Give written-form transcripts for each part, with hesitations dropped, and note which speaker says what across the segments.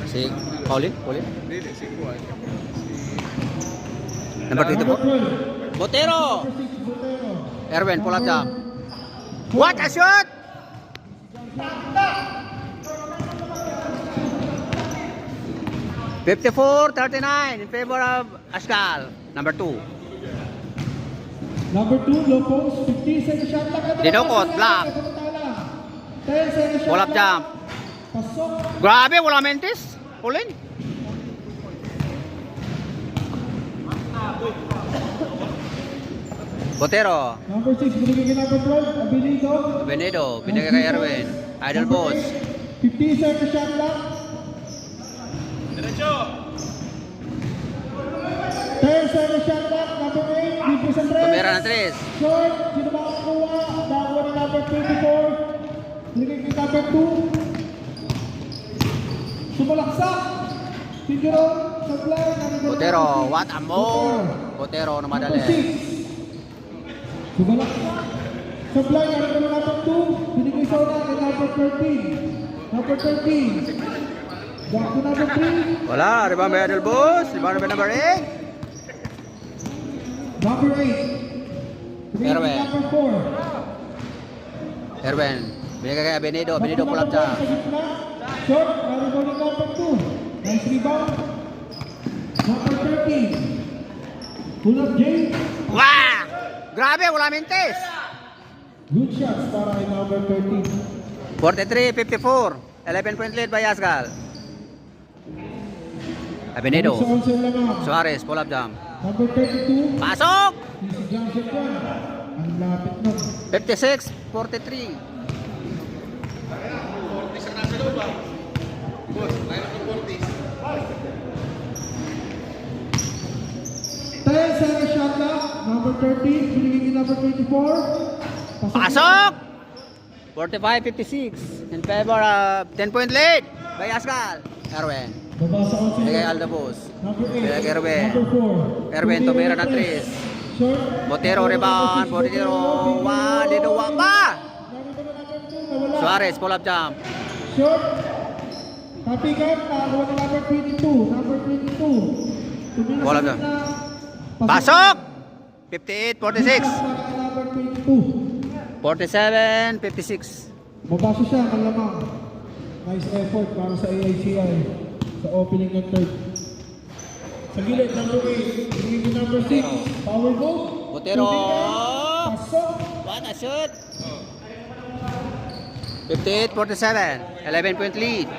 Speaker 1: Si Paulin? Paulin?
Speaker 2: Dili, si Kuan.
Speaker 1: Number 24? Botero! Erwin, pull up jump. What a shot! $54-39 in favor of Ascal. Number 2.
Speaker 3: Number 2, low post, 50 second shot clock.
Speaker 1: Dinukot, block.
Speaker 3: 10 second shot
Speaker 1: Pull up jump.
Speaker 3: Pasok.
Speaker 1: Grabe, wala mentis. Paulin. Botero.
Speaker 3: Number 6, binigay kay number 12, Abilido.
Speaker 1: Benedo, binigay kay Erwin. Idol boss.
Speaker 3: 50 second shot clock.
Speaker 2: Diretso!
Speaker 3: 10 second shot clock, number 8, Bibos Andres.
Speaker 1: Tumira ng 3.
Speaker 3: Short, sino ba ang kuha? Dago ni number 24. Binigay kay number 2. Sumalaksak. Figueron, Sablay, number
Speaker 1: Botero, what a move. Botero na madali.
Speaker 3: Number 6. Sumalaksak. Sablay, number 2. Binigay sa una kay number 13. Number 13. Back to number 3.
Speaker 1: Wala, rebound by Idol boss. Rebound by number 8.
Speaker 3: Number 8.
Speaker 1: Erwin.
Speaker 3: Number 4.
Speaker 1: Erwin, binigay kay Benedo. Benedo pull up jump.
Speaker 3: Short, number number 2. Nice rebound. Number 13. Pull up Jay.
Speaker 1: Wow! Grabe, wala mentis.
Speaker 3: Good shots para kay number 13.
Speaker 1: 43-54. 11 point lead by Ascal. Benedo. Suarez, pull up jump.
Speaker 3: Number 32.
Speaker 1: Pasok!
Speaker 3: Si Johnson Juan. Ang lapit nun.
Speaker 1: 56-43.
Speaker 2: Isa na sa loob ba? Boss, line up ng 40.
Speaker 3: 10 second shot clock. Number 13. Binigay kay number 24.
Speaker 1: Pasok! 45-56. In favor of 10 point lead by Ascal. Erwin.
Speaker 3: Babasa ko sa
Speaker 1: Binigay Aldo boss.
Speaker 3: Number 8.
Speaker 1: Binigay kay Erwin.
Speaker 3: Number 4.
Speaker 1: Erwin, tumira ng 3.
Speaker 3: Short.
Speaker 1: Botero rebound. Botero. Wow, dito wa pa! Suarez, pull up jump.
Speaker 3: Short. Papigan. Nakakuha ng number 22. Number 22. Tumira
Speaker 1: Wala
Speaker 3: sa
Speaker 1: na.
Speaker 3: gitna.
Speaker 1: Pasok! 58-46.
Speaker 3: Number 22.
Speaker 1: 47-56.
Speaker 3: Mabasa siya, malamang. Nice effort para sa AICI sa opening ng third. Sa gilid, number 8. Binigay number 6. Power goal.
Speaker 1: Botero.
Speaker 3: Pasok.
Speaker 1: What a shot! 58-47. 11 point lead.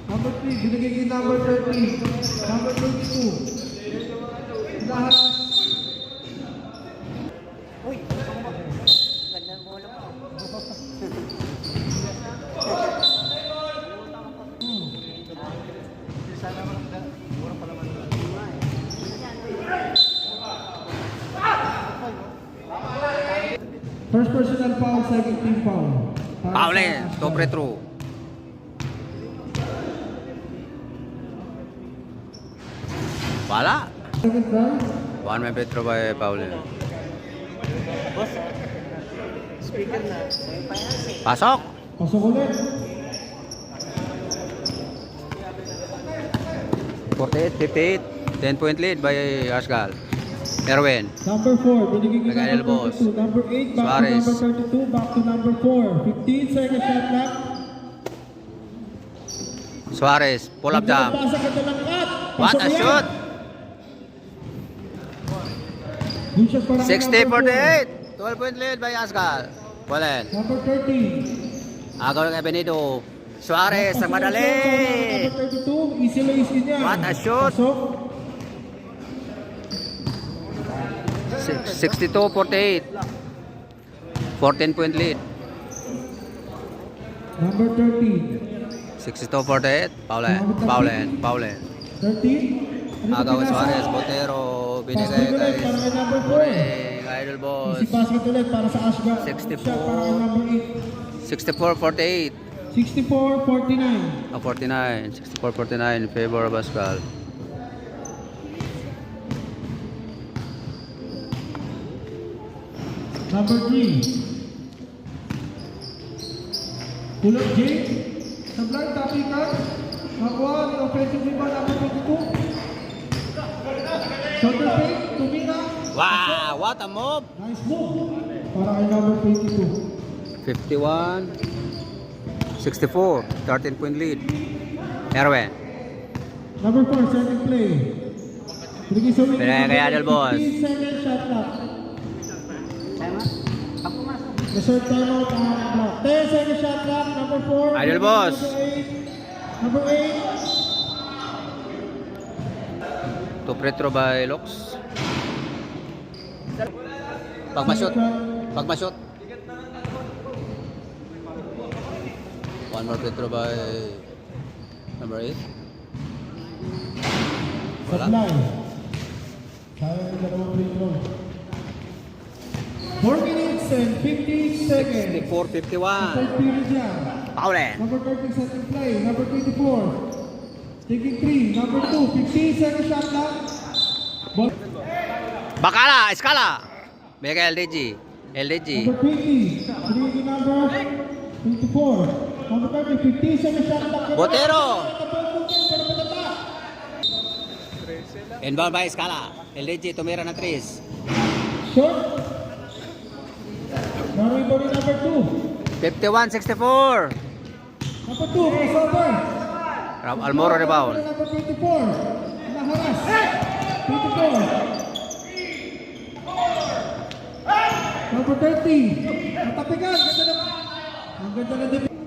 Speaker 3: Number 3. Binigay kay number 13. Number 22. Lahat. First personal foul, second team foul.
Speaker 1: Paulin, top retro. Wala.
Speaker 3: Second round.
Speaker 1: One man free throw by Paulin. Pasok!
Speaker 3: Pasok ulit.
Speaker 1: 48-58. 10 point lead by Ascal. Erwin.
Speaker 3: Number 4, binigay kay
Speaker 1: Nag-idol
Speaker 3: number
Speaker 1: boss.
Speaker 3: 32. Number 8, back
Speaker 1: Suarez.
Speaker 3: to number 32, back to number 4. 15 second shot clock.
Speaker 1: Suarez, pull up jump.
Speaker 3: Pasa ka talangkat.
Speaker 1: What a shoot!
Speaker 3: Good shot para kay number
Speaker 1: 60-48. 12 point lead by Ascal. Paulin.
Speaker 3: 4. Number 13.
Speaker 1: Agaw kay Benito. Suarez, ang madali!
Speaker 3: Number 32, easy lace niya.
Speaker 1: What a shoot!
Speaker 3: Pasok.
Speaker 1: 62-48. 14 point lead.
Speaker 3: Number 13.
Speaker 1: 62-48. Paulin.
Speaker 3: 13.
Speaker 1: Agaw kay Suarez. Botero. Binigay kay
Speaker 3: Para kay number 4.
Speaker 1: Muring. Idol boss.
Speaker 3: Easy basket ulit para sa Ashga.
Speaker 1: 64.
Speaker 3: Shot para kay number 8.
Speaker 1: 64-48.
Speaker 3: 64-49.
Speaker 1: 49. 64-49 in favor of Ascal.
Speaker 3: Number 3. Pull up Jay. Sa Sublime, tapikan. Nakuha, may offensive rebound, number 22. Shoulder fake, tumira.
Speaker 1: Wow, what a move.
Speaker 3: Nice move. Para kay number 22.
Speaker 1: 51, 64, 13-point lead. Erwin.
Speaker 3: Number 4, second play.
Speaker 1: Pinaya kay Idol Boss.
Speaker 3: 15 second shot clock. Reserve timeout ang block. 10 second shot clock. Number 4.
Speaker 1: Idol Boss.
Speaker 3: Number 8.
Speaker 1: To free-throw by Lux. Pagmashoot. Pagmashoot. One more free-throw by number 8. Wala.
Speaker 3: Supply. Sayang yung dalawang free throw. 4 minutes and 50 seconds.
Speaker 1: 64-51.
Speaker 3: Third period yan.
Speaker 1: Paulen.
Speaker 3: Number 13 second play. Number 24. Taking 3. Number 2. 15 second shot clock. Ball.
Speaker 1: Bakala, Escala. Mega LDG. LDG.
Speaker 3: Number 20. Three number 24. Number 30. 15 second shot clock.
Speaker 1: Botero. Inbound by Escala. LDG tumira ng 3.
Speaker 3: Short. Narito rin number 2.
Speaker 1: 51-64.
Speaker 3: Number 2. Crossover.
Speaker 1: Almoro rebound.
Speaker 3: Number 24. Naharas. 24. Number 30. Matapigan. Ganda na. Ang ganda na defense.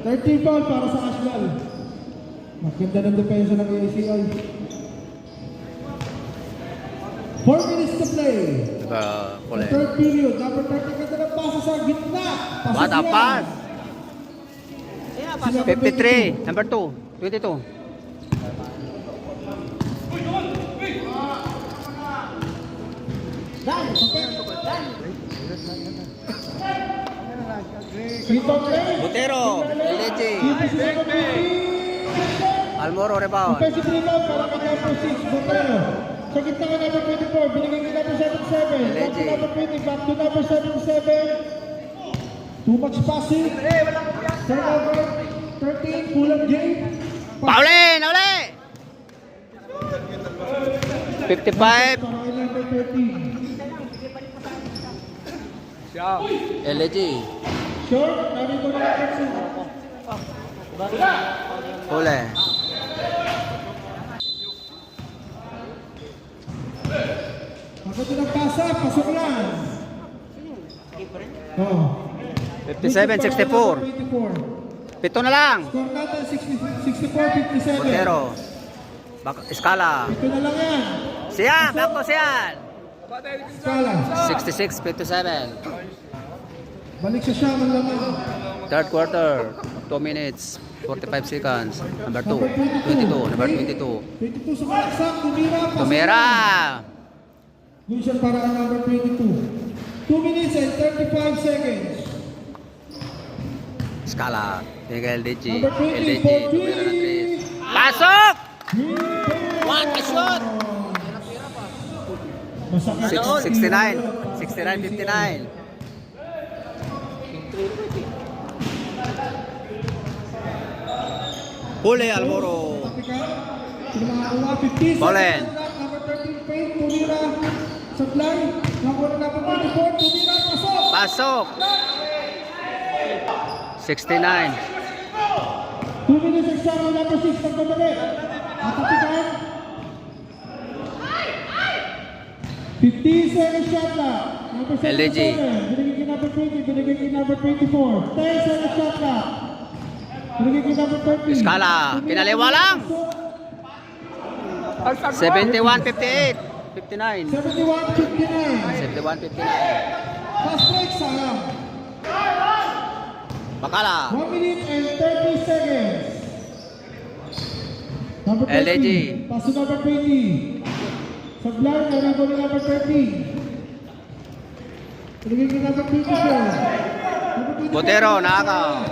Speaker 3: 13 foul para sa Ashwell. Maganda ng depensa ng ACI. 4 minutes to play. Third period. Number 30. Ganda ng pasa sa gitna.
Speaker 1: What a pass. 53. Number 2. 22. Botero. LDG. Almoro rebound.
Speaker 3: Offensive rebound para kay number 6, Botero. Sa gitna ka number 24, binigay kay number 77. Back to number 20, back to number 77. Too much passing. Turnover. 13, kulang game.
Speaker 1: Paulen, uli! 55.
Speaker 3: Para kay number 13.
Speaker 1: LDG.
Speaker 3: Short, narito na number 2.
Speaker 1: Huli.
Speaker 3: Maganda ng pasa, pasok lang. Oh.
Speaker 1: 57-64.
Speaker 3: 24.
Speaker 1: Pito na lang.
Speaker 3: Score natin 64-57.
Speaker 1: Botero. Escala.
Speaker 3: Ito na lang yan.
Speaker 1: Siyan, back to Siyan.
Speaker 3: Skala.
Speaker 1: 66-57.
Speaker 3: Balik sa siya, man lamang.
Speaker 1: Third quarter. 2 minutes. 45 seconds. Number 2. 22. Number 22.
Speaker 3: 22 sa malaksak, tumira.
Speaker 1: Tumira.
Speaker 3: Lucian para ang number 22. 2 minutes and 35 seconds.
Speaker 1: Scala. Miguel LDG.
Speaker 3: Number 20,
Speaker 1: LDG. Tumira ng 3. Pasok! What a shot!
Speaker 3: Masakit.
Speaker 1: 69. 69-59. Huli Almoro. Paulen.
Speaker 3: Number 13, Faith, tumira. Supply. Number 24, tumira. Pasok.
Speaker 1: Pasok. 69.
Speaker 3: 2 minutes extra, number 6, pagkabalik. Atapikan. 15 seconds shot clock. Number 77.
Speaker 1: LDG.
Speaker 3: Binigay kay number 20. Binigay kay number 24. 10 seconds shot clock. Binigay kay number 30.
Speaker 1: Skala. Kinaliwa lang. 71-58. 59.
Speaker 3: 71-59.
Speaker 1: 71-59.
Speaker 3: Fast break, sayang.
Speaker 1: Bakala.
Speaker 3: 1 minute and 30 seconds. Number 30.
Speaker 1: LDG.
Speaker 3: Pass to number 20. Sublime, naribo ni number 30. Binigay kay number 24. Number 24.
Speaker 1: Botero, nakakaw.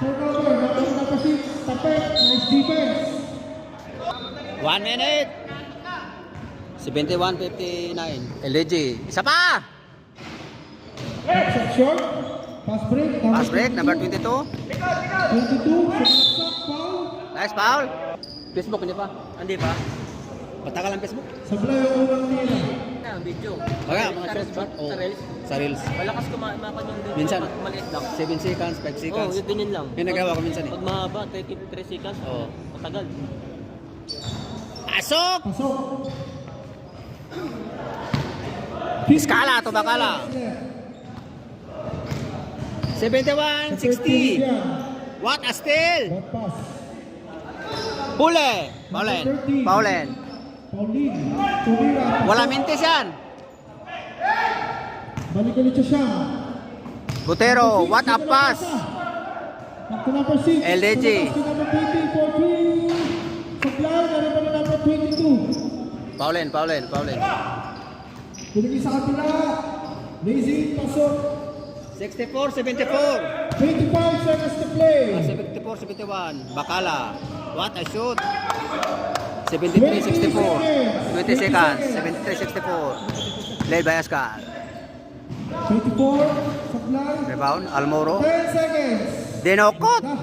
Speaker 3: Turnover, number 6. Tapet, nice defense.
Speaker 1: 1 minute. 71-59. LDG. Isa pa.
Speaker 3: Shot short. Pass break.
Speaker 1: Pass break, number 22.
Speaker 3: 22. Saksak, foul.
Speaker 1: Nice foul. Facebook, hindi pa? Hindi pa. Patagal ang Facebook.
Speaker 3: Sablay ang unang nila.
Speaker 4: Ang video.
Speaker 1: Okay, mga short shot.
Speaker 4: Sa Reels.
Speaker 1: Sa Reels.
Speaker 4: Malakas kumakan yung video.
Speaker 1: Minsan.
Speaker 4: Pag maliit lang.
Speaker 1: 7 seconds, 5
Speaker 4: Oo,
Speaker 1: seconds.
Speaker 4: yung ganyan lang.
Speaker 1: Yung nagawa ko minsan eh.
Speaker 4: Pag mahaba, 3 seconds.
Speaker 1: Oo.
Speaker 4: Matagal.
Speaker 1: Pasok!
Speaker 3: Pasok.
Speaker 1: Iskala to bakala. 71, 60. What a steal!
Speaker 3: Back pass.
Speaker 1: Huli! Paulen. Paulen.
Speaker 3: Paulin. Tumira.
Speaker 1: Wala mintis yan.
Speaker 3: Balik ulit siya siya.
Speaker 1: Butero, what a pass!
Speaker 3: Back to number 6.
Speaker 1: LDG.
Speaker 3: To number 20 for 3. Supply. Narin pa na number 22.
Speaker 1: Paulen, Paulen, Paulen.
Speaker 3: Pinagin sa kapila. Lazy. Pasok.
Speaker 1: 64, 74.
Speaker 3: 25 seconds to play.
Speaker 1: 74, 71. Bakala. What a shoot. 73, 64. 20 seconds. 73, 64. Led by Ascar.
Speaker 3: 24. Supply.
Speaker 1: Rebound, Almoro.
Speaker 3: 10 seconds.
Speaker 1: Dinokot.
Speaker 3: Dah.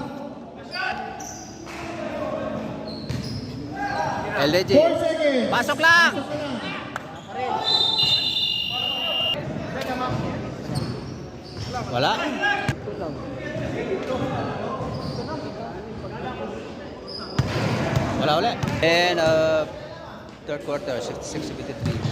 Speaker 1: LDG.
Speaker 3: 4 seconds.
Speaker 1: Pasok lang. Wala. Wala ulit. And third quarter, 66-73.